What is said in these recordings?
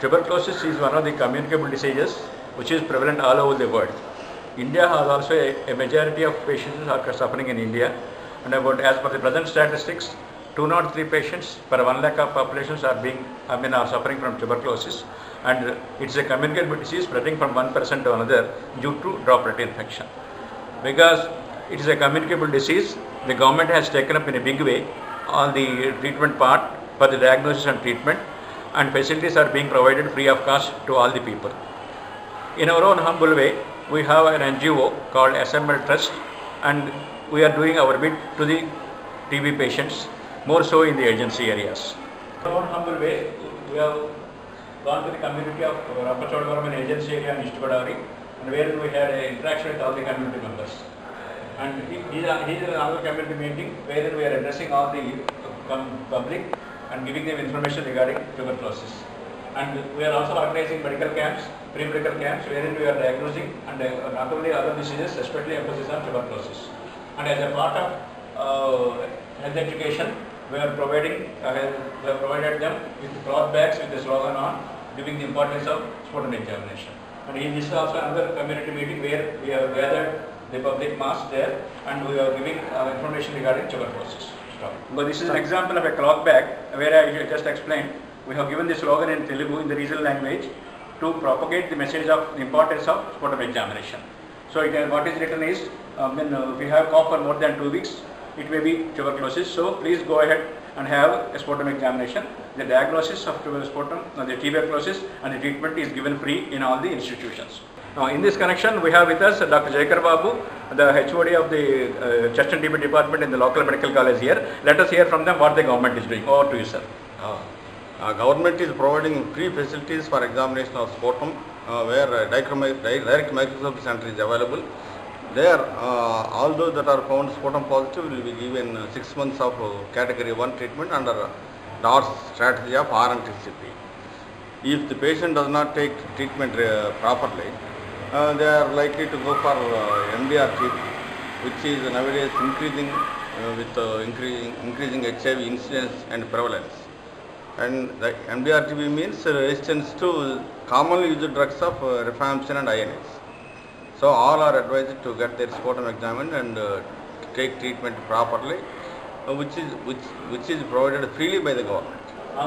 Tuberculosis is one of the communicable diseases which is prevalent all over the world. India has also a majority of patients are suffering in India, and about, as per the present statistics, 203 patients per 1 lakh of populations are suffering from tuberculosis, and it's a communicable disease spreading from one person to another due to droplet infection. Because it is a communicable disease, the government has taken up in a big way on the treatment part for the diagnosis and treatment, and facilities are being provided free of cost to all the people. In our own humble way, we have an NGO called SML Trust, and we are doing our bit to the TB patients, more so in the agency areas. In our own humble way, we have gone to the community of Rappachodavaram agency area in East Godavari, and where we had an interaction with all the community members. And these are another community meeting wherein we are addressing all the public and giving them information regarding tuberculosis. And we are also organizing medical camps, pre-medical camps, wherein we are diagnosing and not only other diseases, especially emphasis on tuberculosis. And as a part of health education, we are provided them with cloth bags with the slogan on giving the importance of sputum examination. And this is also another community meeting where we have gathered the public mass there, and we are giving information regarding tuberculosis. But this is an example of a cloth bag where I just explained. We have given the slogan in Telugu, in the regional language, to propagate the message of the importance of sputum examination. So what is written is, when we have cough for more than 2 weeks, it may be tuberculosis. So please go ahead and have a sputum examination. The diagnosis of the tuberculosis and the treatment is given free in all the institutions. Now, in this connection, we have with us Dr. Jayakar Babu, the HOD of the Chest and TB department in the local medical college here. Let us hear from them what the government is doing. Over to you, sir. Government is providing free facilities for examination of sputum, where direct microscopy center is available. There, all those that are found sputum positive will be given 6 months of category 1 treatment under DARS strategy of RNTCP. If the patient does not take treatment properly, they are likely to go for MDR-TB, which is nowadays increasing with increasing HIV incidence and prevalence. And the MDR-TB means resistance to commonly used drugs of rifampicin and INS. So all are advised to get their sputum examined and take treatment properly, which is provided freely by the government.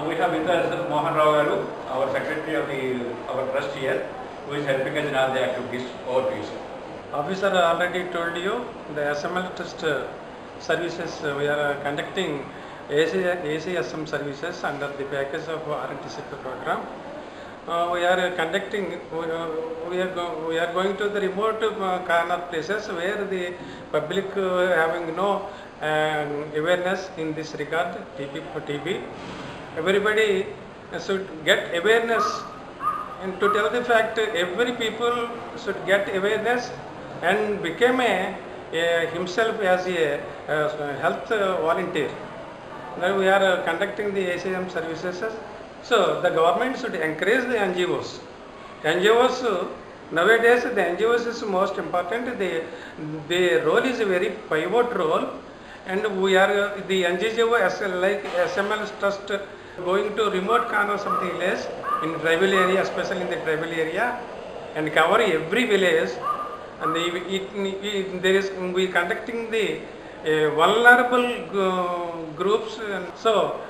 We have with us Mohan Rao Garu, our secretary of our trust here, who is helping us in all the activities. Over to you, sir. Officer already told you the SML Trust services. We are conducting ACSM services under the package of RNTCP program. We are conducting. We are going to the remote corner places where the public having no awareness in this regard. TB. Everybody should get awareness, and to tell the fact, every people should get awareness and become himself as a health volunteer. Now we are conducting the ACM services. So the government should encourage the NGOs. Nowadays the NGOs is most important. The role is a very pivot role, and we are the NGO like SML Trust going to remote corners of the village in tribal area, especially in the tribal area, and cover every village. And we are conducting the vulnerable groups, and so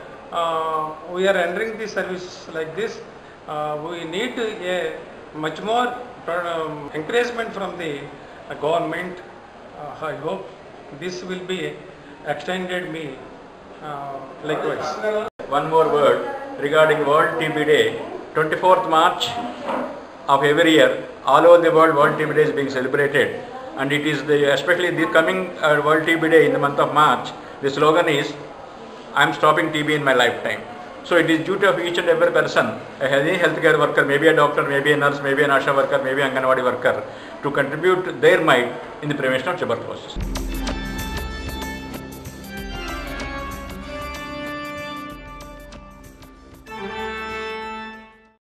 we are rendering the service like this. We need a much more encouragement from the government. I hope this will be extended me likewise. One more word regarding World TB Day. 24th March of every year, all over the world, World TB Day is being celebrated, and it is especially the coming World TB Day in the month of March. The slogan is, "I am stopping TB in my lifetime." So it is duty of each and every person, any healthcare worker, maybe a doctor, maybe a nurse, maybe an ASHA worker, maybe an Anganwadi worker, to contribute their might in the prevention of tuberculosis.